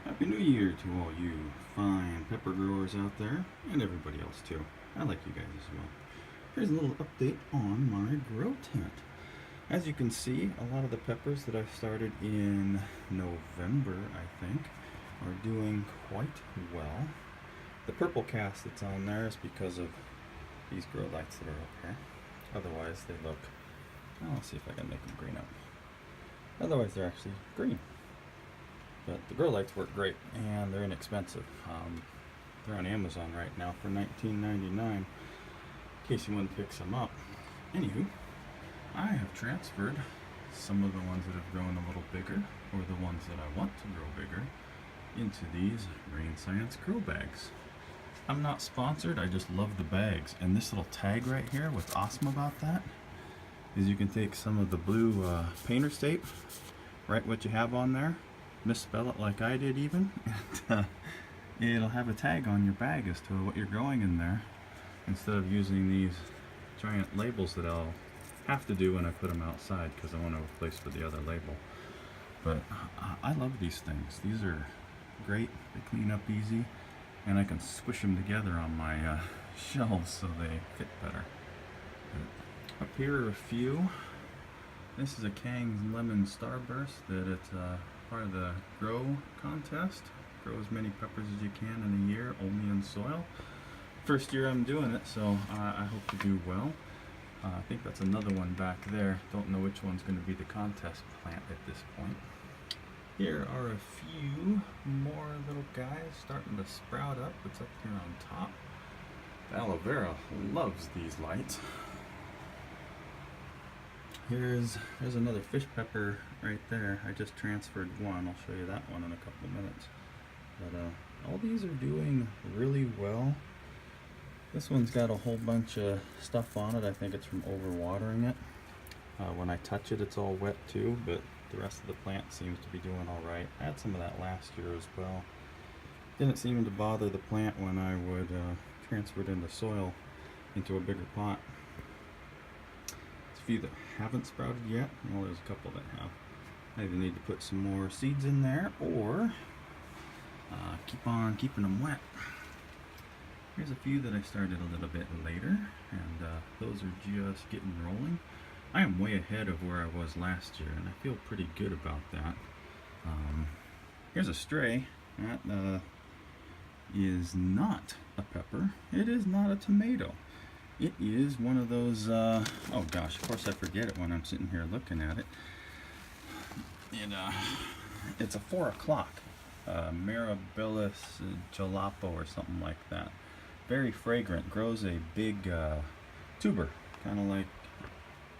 Happy New Year to all you fine pepper growers out there, and everybody else too. I like you guys as well. Here's a little update on my grow tent. As you can see, a lot of the peppers that I started in November, I think, are doing quite well. The purple cast that's on there is because of these grow lights that are up here. Otherwise they look, I'll see if I can make them green up. Otherwise they're actually green. But the grow lights work great, and they're inexpensive. They're on Amazon right now for $19.99, in case you want to pick some up. Anywho, I have transferred some of the ones that have grown a little bigger, or the ones that I want to grow bigger, into these Rain Science grow bags. I'm not sponsored, I just love the bags. And this little tag right here, what's awesome about that is you can take some of the blue painter's tape, write what you have on there, misspell it like I did even, and it'll have a tag on your bag as to what you're growing in there, instead of using these giant labels that I'll have to do when I put them outside because I want to replace with the other label. But I love these things. These are great, they clean up easy, and I can squish them together on my shelves so they fit better. But up here are a few. This is a Kang's Lemon Starburst that it's part of the grow contest. Grow as many peppers as you can in a year, only in soil. First year I'm doing it, so I hope to do well. I think that's another one back there. Don't know which one's going to be the contest plant at this point. Here are a few more little guys starting to sprout up. It's up here on top. The aloe vera loves these lights. Here's another fish pepper right there. I just transferred one. I'll show you that one in a couple of minutes. But all these are doing really well. This one's got a whole bunch of stuff on it. I think it's from overwatering it. When I touch it, it's all wet too, but the rest of the plant seems to be doing all right. I had some of that last year as well. Didn't seem to bother the plant when I would transfer it into soil, into a bigger pot. There's a few that haven't sprouted yet. Well, there's a couple that have. I either need to put some more seeds in there or keep on keeping them wet. Here's a few that I started a little bit later, and those are just getting rolling. I am way ahead of where I was last year, and I feel pretty good about that. Here's a stray. That is not a pepper. It is not a tomato. It is one of those, oh gosh, of course I forget it when I'm sitting here looking at it. It's a 4 o'clock. Mirabilis jalapa or something like that. Very fragrant, grows a big tuber, kind of like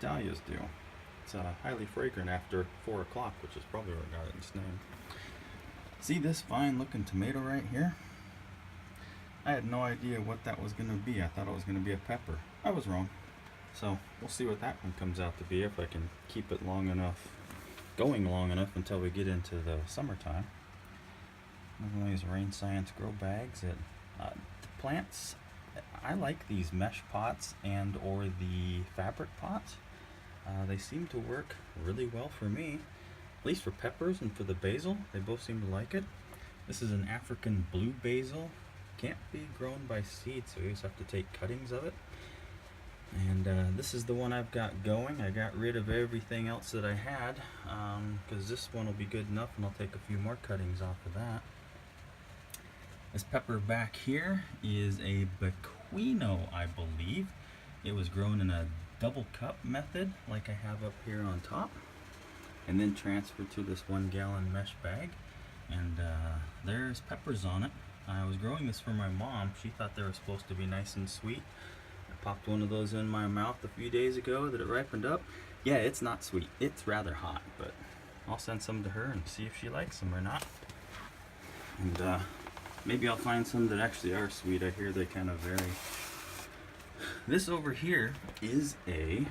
dahlias do. It's highly fragrant after 4 o'clock, which is probably what got its name. See this fine looking tomato right here? I had no idea what that was going to be. I thought it was going to be a pepper. I was wrong. So we'll see what that one comes out to be, if I can keep it long enough, going long enough until we get into the summertime. One of these Rain Science grow bags. The plants, I like these mesh pots and or the fabric pots. They seem to work really well for me, at least for peppers and for the basil. They both seem to like it. This is an African blue basil. Can't be grown by seed, so you just have to take cuttings of it. And this is the one I've got going. I got rid of everything else that I had because this one will be good enough, and I'll take a few more cuttings off of that. This pepper back here is a Bequino, I believe. It was grown in a double cup method like I have up here on top, and then transferred to this 1 gallon mesh bag. And there's peppers on it. I was growing this for my mom. She thought they were supposed to be nice and sweet. I popped one of those in my mouth a few days ago that it ripened up. Yeah, it's not sweet. It's rather hot, but I'll send some to her and see if she likes them or not. And maybe I'll find some that actually are sweet. I hear they kind of vary. This over here is a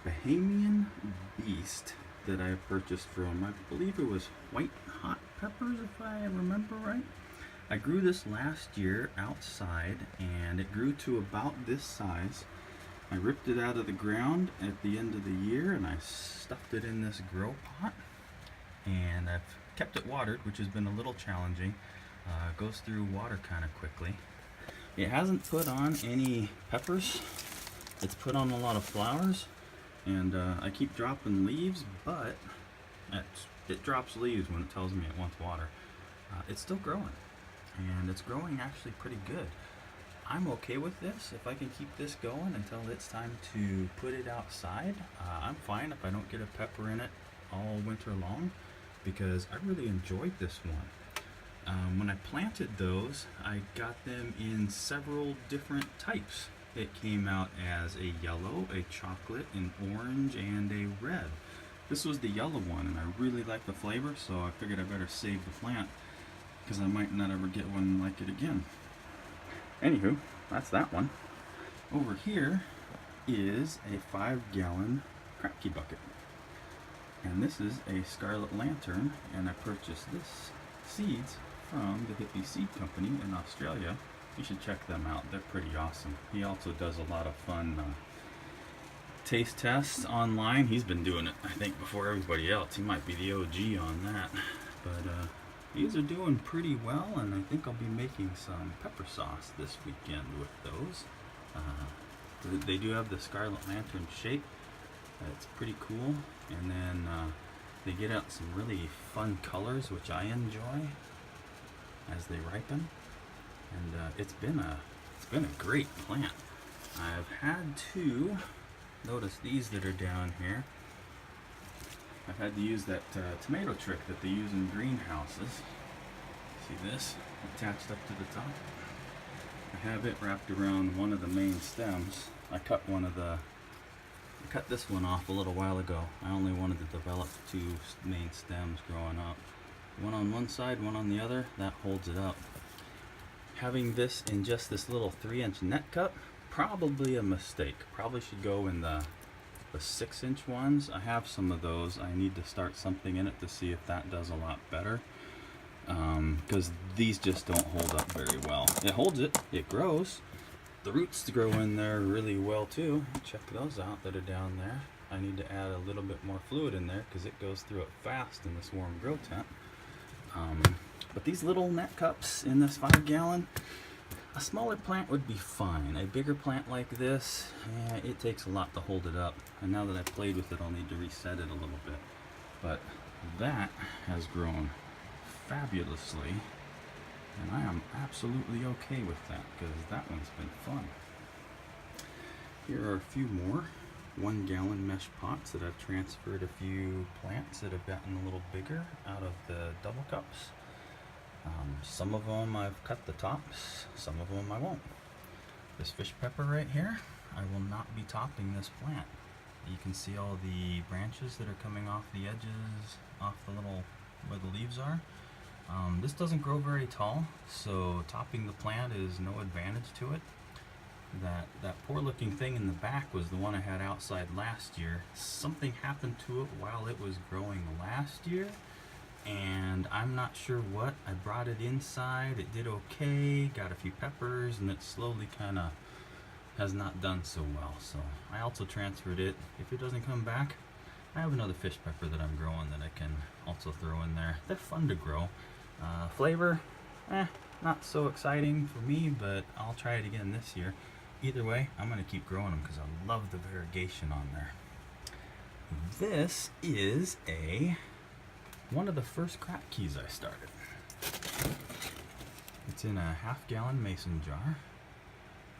Bahamian Yeast that I purchased from, I believe it was White Hot Peppers, if I remember right. I grew this last year outside, and it grew to about this size. I ripped it out of the ground at the end of the year, and I stuffed it in this grow pot. and I've kept it watered, which has been a little challenging. Goes through water kind of quickly. It hasn't put on any peppers. It's put on a lot of flowers, and I keep dropping leaves, but it drops leaves when it tells me it wants water. It's still growing, and it's growing actually pretty good. I'm okay with this. If I can keep this going until it's time to put it outside, I'm fine if I don't get a pepper in it all winter long, because I really enjoyed this one. When I planted those, I got them in several different types. It came out as a yellow, a chocolate, an orange, and a red. This was the yellow one, and I really like the flavor, so I figured I better save the plant, because I might not ever get one like it again. Anywho, that's that one. Over here is a 5-gallon crack key bucket. And this is a Scarlet Lantern, and I purchased this seeds from the Hippie Seed Company in Australia. You should check them out. They're pretty awesome. He also does a lot of fun taste tests online. He's been doing it, I think, before everybody else. He might be the OG on that. But these are doing pretty well, and I think I'll be making some pepper sauce this weekend with those. They do have the Scarlet Lantern shape. It's pretty cool. And then they get out some really fun colors, which I enjoy as they ripen. And it's been a great plant. I've had to notice these that are down here. I've had to use that tomato trick that they use in greenhouses. See this? Attached up to the top. I have it wrapped around one of the main stems. I cut this one off a little while ago. I only wanted to develop 2 main stems growing up. One on one side, one on the other. That holds it up. Having this in just this little 3-inch net cup, probably a mistake. Probably should go in the 6-inch ones. I have some of those. I need to start something in it to see if that does a lot better, because these just don't hold up very well. It holds it, it grows. The roots grow in there really well too. Check those out that are down there. I need to add a little bit more fluid in there because it goes through it fast in this warm grow tent. But these little net cups in this 5-gallon, a smaller plant would be fine. A bigger plant like this, it takes a lot to hold it up. And now that I've played with it, I'll need to reset it a little bit. But that has grown fabulously, and I am absolutely okay with that, because that one's been fun. Here are a few more 1-gallon mesh pots that I've transferred a few plants that have gotten a little bigger out of the double cups. Some of them I've cut the tops, some of them I won't. This fish pepper right here, I will not be topping this plant. You can see all the branches that are coming off the edges, off the little, where the leaves are. This doesn't grow very tall, so topping the plant is no advantage to it. That poor looking thing in the back was the one I had outside last year. Something happened to it while it was growing last year, and I'm not sure what. I brought it inside, it did okay, got a few peppers, and it slowly kind of has not done so well. So I also transferred it. If it doesn't come back, I have another fish pepper that I'm growing that I can also throw in there. They're fun to grow. Flavor, not so exciting for me, but I'll try it again this year. Either way, I'm going to keep growing them because I love the variegation on there. This is one of the first crack keys I started. It's in a 1/2-gallon mason jar.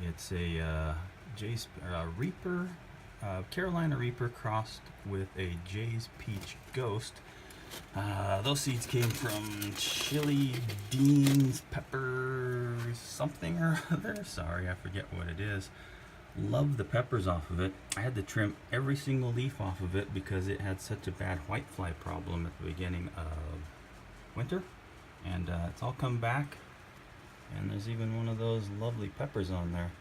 It's a Reaper, Carolina Reaper crossed with a Jay's Peach Ghost. Those seeds came from chili beans, peppers, something or other. Sorry, I forget what it is. Love the peppers off of it. I had to trim every single leaf off of it because it had such a bad whitefly problem at the beginning of winter. And it's all come back. And there's even one of those lovely peppers on there.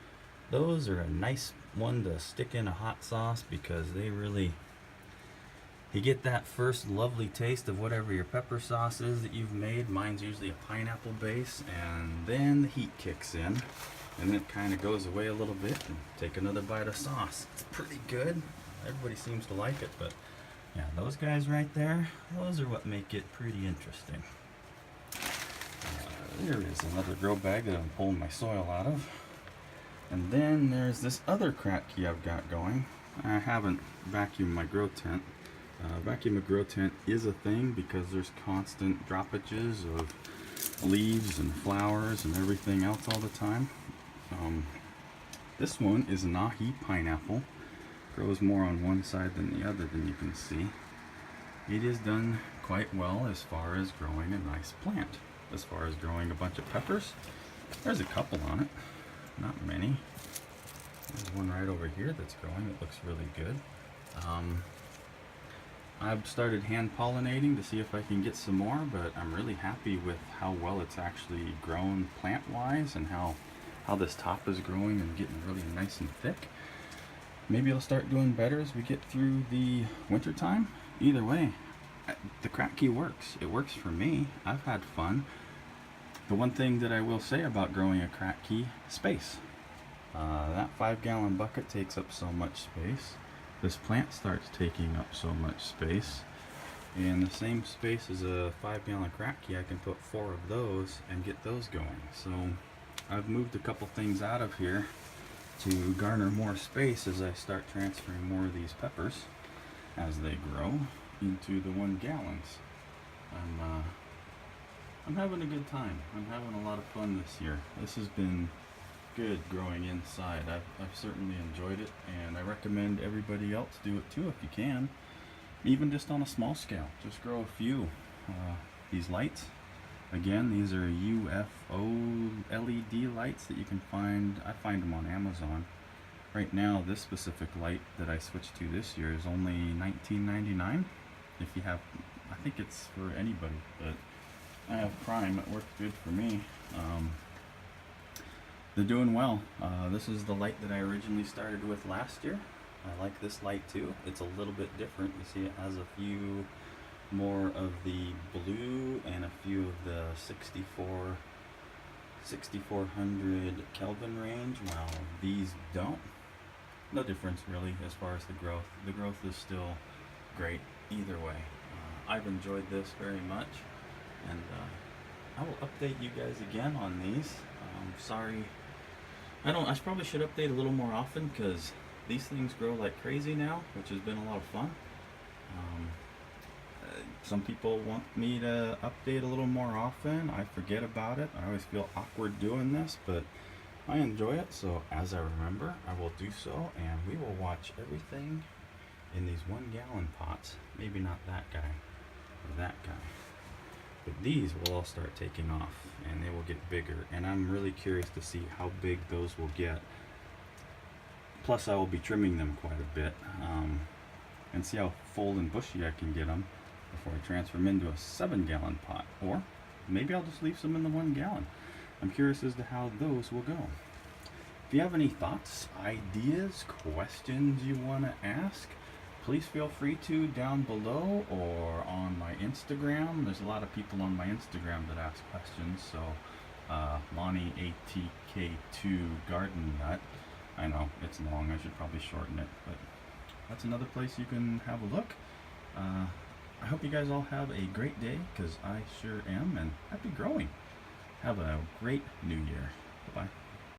Those are a nice one to stick in a hot sauce because they really, you get that first lovely taste of whatever your pepper sauce is that you've made. Mine's usually a pineapple base, and then the heat kicks in and it kind of goes away a little bit, and take another bite of sauce. It's pretty good. Everybody seems to like it, but Yeah, those guys right there, those are what make it pretty interesting. There is another grow bag that I'm pulling my soil out of. And then there's this other crack key I've got going. I haven't vacuumed my grow tent. Vacuum a grow tent is a thing because there's constant droppages of leaves and flowers and everything else all the time. This one is Naki Pineapple. Grows more on one side than the other than you can see. It is done quite well as far as growing a nice plant. As far as growing a bunch of peppers, there's a couple on it, not many. There's one right over here that's growing. It looks really good. I've started hand pollinating to see if I can get some more, but I'm really happy with how well it's actually grown plant wise and how this top is growing and getting really nice and thick. Maybe I'll start doing better as we get through the winter time. Either way, the crack key works. It works for me. I've had fun. The one thing that I will say about growing a crack key, space. That 5-gallon bucket takes up so much space. This plant starts taking up so much space. In the same space as a 5-gallon crack key, I can put 4 of those and get those going. So I've moved a couple things out of here to garner more space as I start transferring more of these peppers as they grow into the 1 gallons. I'm having a good time. I'm having a lot of fun this year. This has been good growing inside. I've certainly enjoyed it, and I recommend everybody else do it too if you can, even just on a small scale. Just grow a few. These lights, again, these are UFO LED lights that you can find. I find them on Amazon. Right now, this specific light that I switched to this year is only $19.99. If you have, I think it's for anybody, but I have Prime. It worked good for me. They're doing well. This is the light that I originally started with last year. I like this light too. It's a little bit different. You see it has a few more of the blue and a few of the 6400 Kelvin range, while these don't. No difference really as far as the growth. The growth is still great either way. I've enjoyed this very much, and I will update you guys again on these. Sorry, I probably should update a little more often because these things grow like crazy now, which has been a lot of fun. Some people want me to update a little more often. I forget about it. I always feel awkward doing this, but I enjoy it, so as I remember, I will do so, and we will watch everything in these 1-gallon pots. Maybe not that guy or that guy, but these will all start taking off and they will get bigger, and I'm really curious to see how big those will get. Plus I will be trimming them quite a bit, and see how full and bushy I can get them before I transfer them into a 7-gallon pot, or maybe I'll just leave some in the 1 gallon. I'm curious as to how those will go. If you have any thoughts, ideas, questions you want to ask, please feel free to down below or on my Instagram. There's a lot of people on my Instagram that ask questions, so Lonnie ATK2 Garden Nut. I know it's long, I should probably shorten it, but that's another place you can have a look. I hope you guys all have a great day, because I sure am, and happy growing. Have a great new year. Bye-bye.